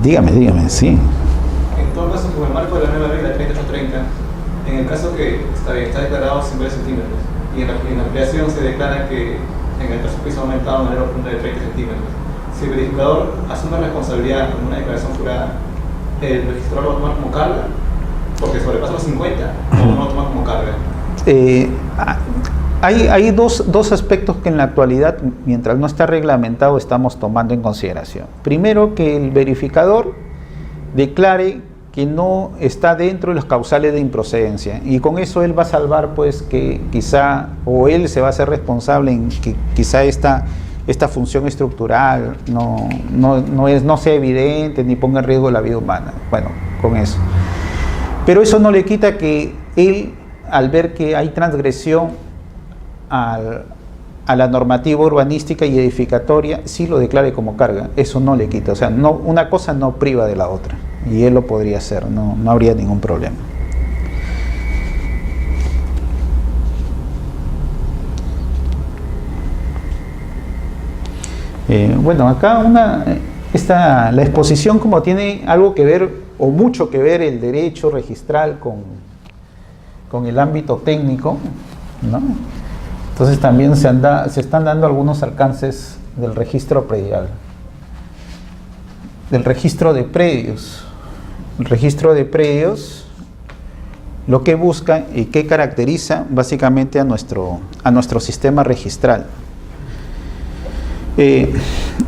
Dígame, sí. En todo caso, con el marco de la nueva ley, la 3830, en el caso que está declarado 50 centímetros y en la ampliación se declara que en el presupuesto ha aumentado de manera profunda de 30 centímetros, si el verificador asume responsabilidad en una declaración jurada, ¿el registrador lo toma como carga? Porque sobrepasa los 50, o no lo toma como carga. Hay dos aspectos que en la actualidad, mientras no está reglamentado, estamos tomando en consideración. Primero, que el verificador declare que no está dentro de los causales de improcedencia, y con eso él va a salvar, pues, que quizá, o él se va a hacer responsable en que quizá esta función estructural no sea evidente ni ponga en riesgo la vida humana. Bueno, con eso. Pero eso no le quita que él, al ver que hay transgresión a la normativa urbanística y edificatoria, sí lo declare como carga. Eso no le quita, o sea, no, una cosa no priva de la otra, y él lo podría hacer, no habría ningún problema. Bueno, acá la exposición, como tiene algo que ver o mucho que ver el derecho registral con el ámbito técnico, ¿no? Entonces también se están dando algunos alcances del registro predial, del registro de predios. El registro de predios lo que busca y que caracteriza básicamente a nuestro sistema registral.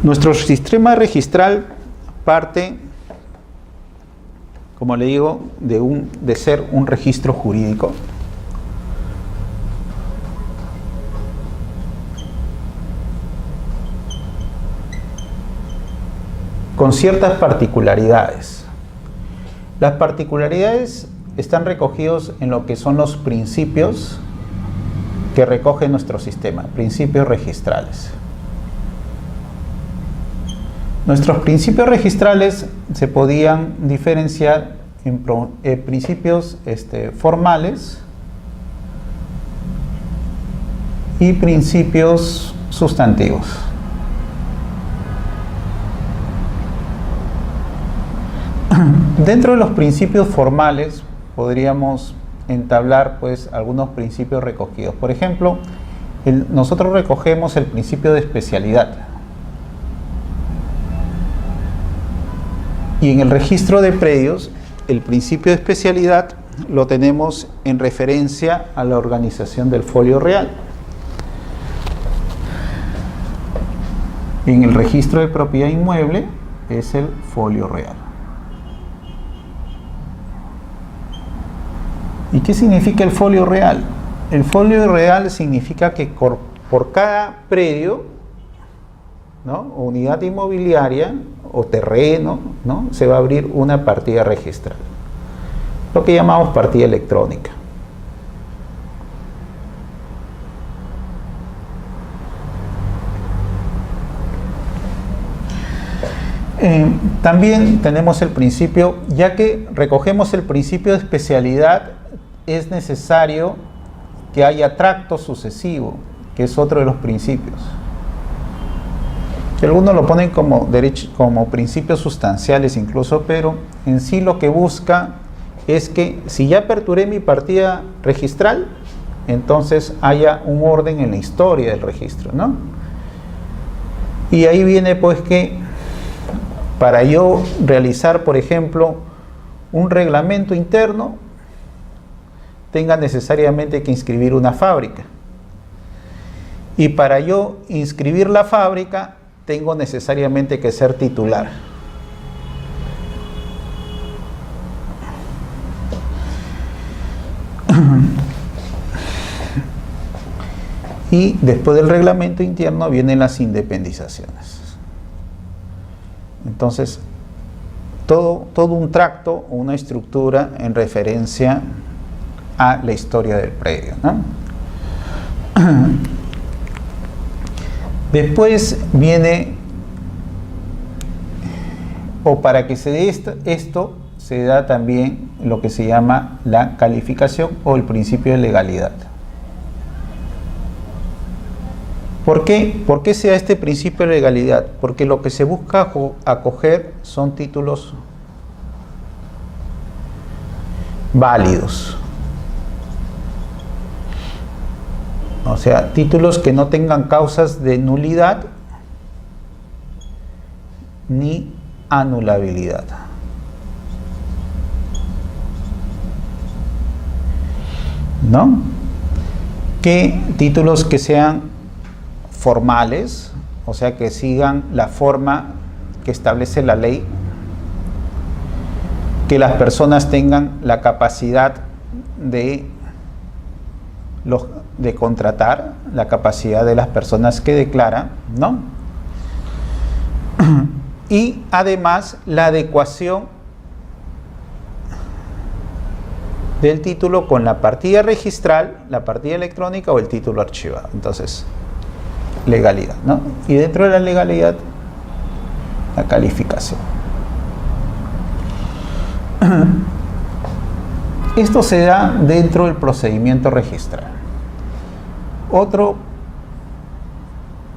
Nuestro sistema registral parte, como le digo, de ser un registro jurídico. Con ciertas particularidades. Las particularidades están recogidos en lo que son los principios que recoge nuestro sistema, principios registrales. Nuestros principios registrales se podían diferenciar en principios formales y principios sustantivos. Dentro de los principios formales podríamos entablar, pues, algunos principios recogidos. Por ejemplo, nosotros recogemos el principio de especialidad. Y en el registro de predios, el principio de especialidad lo tenemos en referencia a la organización del folio real. En el registro de propiedad inmueble es el folio real. ¿Y qué significa el folio real? El folio real significa que por cada predio, ¿no?, o unidad inmobiliaria o terreno, ¿no?, se va a abrir una partida registral, lo que llamamos partida electrónica. También tenemos el principio, ya que recogemos el principio de especialidad, es necesario que haya tracto sucesivo, que es otro de los principios. Que algunos lo ponen como principios sustanciales incluso, pero en sí lo que busca es que si ya aperturé mi partida registral, entonces haya un orden en la historia del registro, ¿no? Y ahí viene, pues, que para yo realizar, por ejemplo, un reglamento interno, tenga necesariamente que inscribir una fábrica. Y para yo inscribir la fábrica, tengo necesariamente que ser titular. Y después del reglamento interno vienen las independizaciones. Entonces, todo un tracto o una estructura en referencia a la historia del predio, ¿no? Después viene, o para que se dé esto, se da también lo que se llama la calificación o el principio de legalidad. ¿Por qué? ¿Por qué se da este principio de legalidad? Porque lo que se busca acoger son títulos válidos. O sea, títulos que no tengan causas de nulidad ni anulabilidad. ¿No? Que títulos que sean formales, o sea, que sigan la forma que establece la ley, que las personas tengan la capacidad de contratar, la capacidad de las personas que declaran, ¿no? Y además la adecuación del título con la partida registral, la partida electrónica o el título archivado. Entonces, legalidad, ¿no? Y dentro de la legalidad, la calificación. Esto se da dentro del procedimiento registral. Otro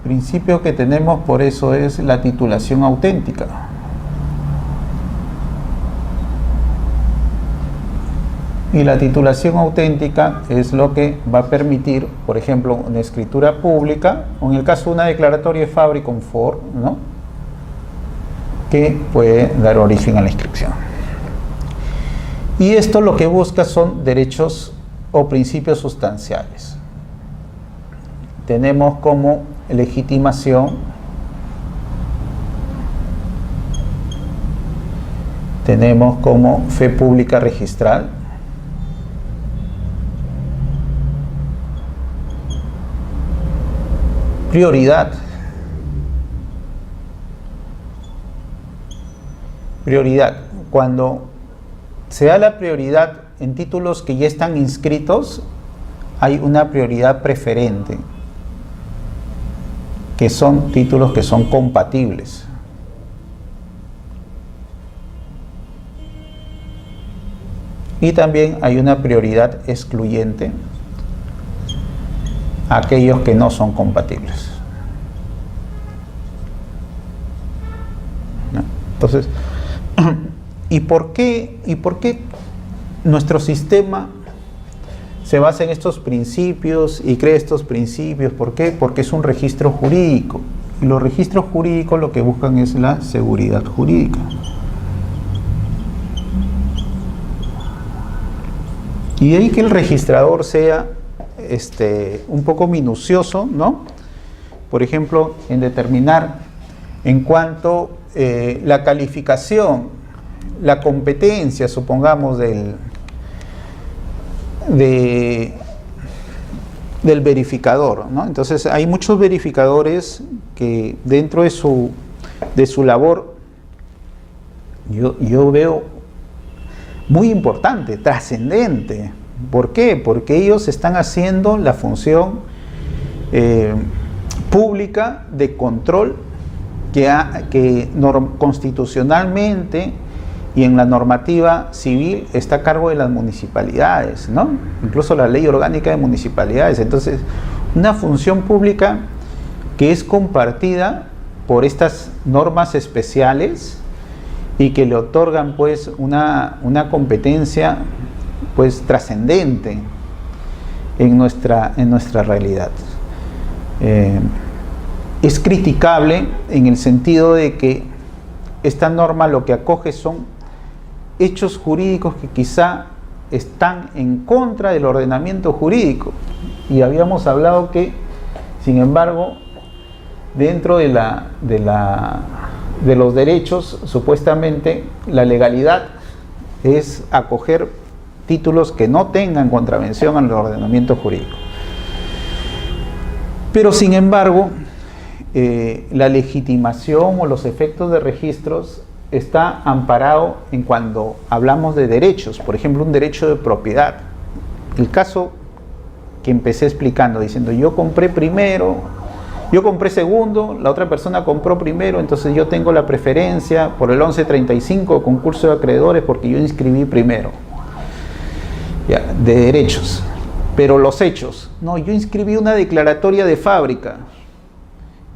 principio que tenemos por eso es la titulación auténtica. Y la titulación auténtica es lo que va a permitir, por ejemplo, una escritura pública, o en el caso de una declaratoria de fábrica confort, ¿no?, que puede dar origen a la inscripción. Y esto lo que busca son derechos o principios sustanciales. Tenemos como legitimación, tenemos como fe pública registral, prioridad. Prioridad. Cuando se da la prioridad en títulos que ya están inscritos, hay una prioridad preferente, que son títulos que son compatibles. Y también hay una prioridad excluyente a aquellos que no son compatibles. ¿No? Entonces, ¿y por qué nuestro sistema se basa en estos principios y crea estos principios? ¿Por qué? Porque es un registro jurídico. Y los registros jurídicos lo que buscan es la seguridad jurídica. Y de ahí que el registrador sea un poco minucioso, ¿no? Por ejemplo, en determinar en cuanto la calificación, la competencia, supongamos, del verificador, ¿no? Entonces hay muchos verificadores que dentro de su labor yo veo muy importante, trascendente. ¿Por qué? Porque ellos están haciendo la función pública de control que constitucionalmente y en la normativa civil está a cargo de las municipalidades, ¿no? Incluso la ley orgánica de municipalidades. Entonces, una función pública que es compartida por estas normas especiales y que le otorgan pues una competencia pues trascendente en nuestra realidad. Es criticable en el sentido de que esta norma lo que acoge son hechos jurídicos que quizá están en contra del ordenamiento jurídico, y habíamos hablado que, sin embargo, dentro de los derechos, supuestamente la legalidad es acoger títulos que no tengan contravención al ordenamiento jurídico. Pero sin embargo, la legitimación o los efectos de registros está amparado en cuando hablamos de derechos, por ejemplo, un derecho de propiedad. El caso que empecé explicando, diciendo yo compré primero, yo compré segundo, la otra persona compró primero, entonces yo tengo la preferencia por el 1135 concurso de acreedores porque yo inscribí primero. Ya, de derechos. Pero los hechos, no, yo inscribí una declaratoria de fábrica,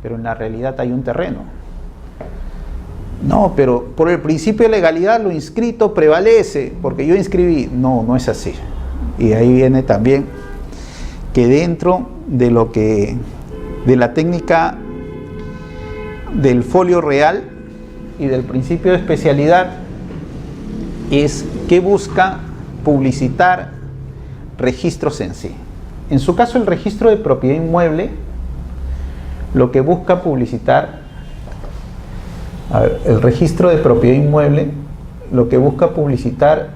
pero en la realidad hay un terreno. No, pero por el principio de legalidad lo inscrito prevalece, porque yo inscribí. No, no es así. Y ahí viene también que dentro de de la técnica del folio real y del principio de especialidad es que busca publicitar registros en sí. En su caso, el registro de propiedad inmueble lo que busca publicitar, el registro de propiedad inmueble lo que busca publicitar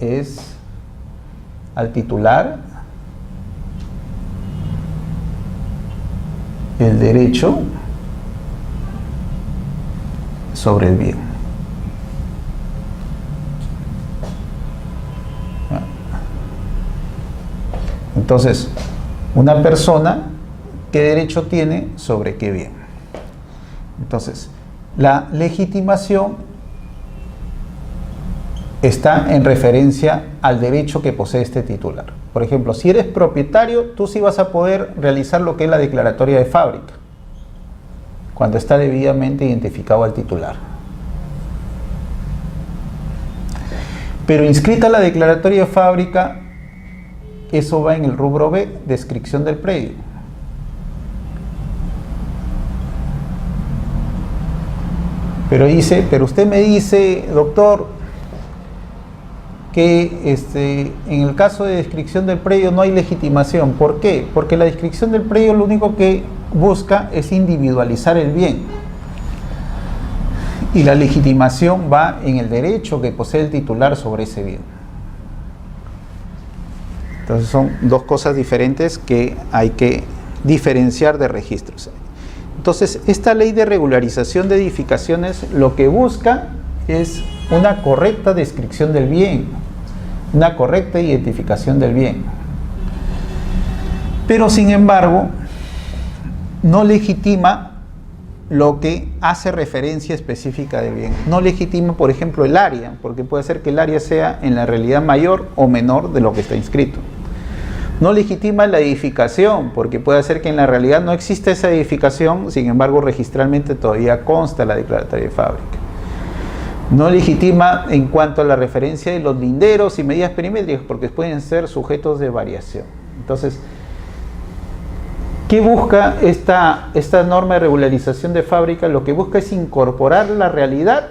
es al titular el derecho sobre el bien. Entonces, una persona, ¿qué derecho tiene sobre qué bien? Entonces, la legitimación está en referencia al derecho que posee este titular. Por ejemplo, si eres propietario, tú sí vas a poder realizar lo que es la declaratoria de fábrica, cuando está debidamente identificado al titular. Pero inscrita la declaratoria de fábrica, eso va en el rubro B, descripción del predio. Pero usted me dice, doctor, que en el caso de descripción del predio no hay legitimación. ¿Por qué? Porque la descripción del predio lo único que busca es individualizar el bien. Y la legitimación va en el derecho que posee el titular sobre ese bien. Entonces son dos cosas diferentes que hay que diferenciar de registros. Entonces, esta ley de regularización de edificaciones lo que busca es una correcta descripción del bien, una correcta identificación del bien. Pero, sin embargo, no legitima lo que hace referencia específica del bien. No legitima, por ejemplo, el área, porque puede ser que el área sea en la realidad mayor o menor de lo que está inscrito. No legitima la edificación, porque puede ser que en la realidad no exista esa edificación, sin embargo registralmente todavía consta la declaratoria de fábrica. No legitima en cuanto a la referencia de los linderos y medidas perimétricas, porque pueden ser sujetos de variación. Entonces, ¿qué busca esta norma de regularización de fábrica? Lo que busca es incorporar la realidad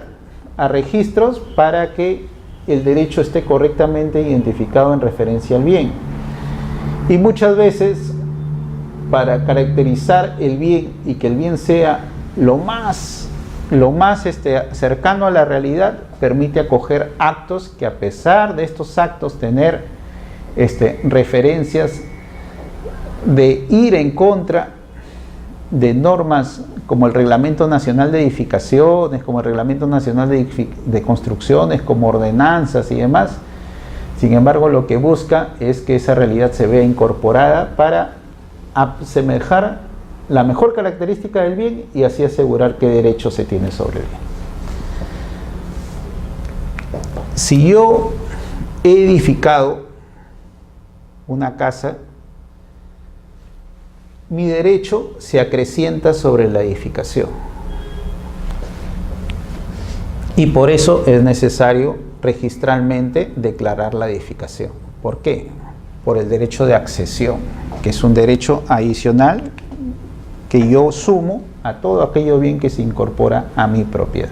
a registros para que el derecho esté correctamente identificado en referencia al bien. Y muchas veces, para caracterizar el bien y que el bien sea lo más cercano a la realidad, permite acoger actos que, a pesar de estos actos tener referencias de ir en contra de normas como el Reglamento Nacional de Edificaciones, como el Reglamento Nacional de Construcciones, como ordenanzas y demás. Sin embargo, lo que busca es que esa realidad se vea incorporada para asemejar la mejor característica del bien y así asegurar qué derecho se tiene sobre el bien. Si yo he edificado una casa, mi derecho se acrecienta sobre la edificación. Y por eso es necesario registralmente declarar la edificación. ¿Por qué? Por el derecho de accesión, que es un derecho adicional que yo sumo a todo aquello bien que se incorpora a mi propiedad.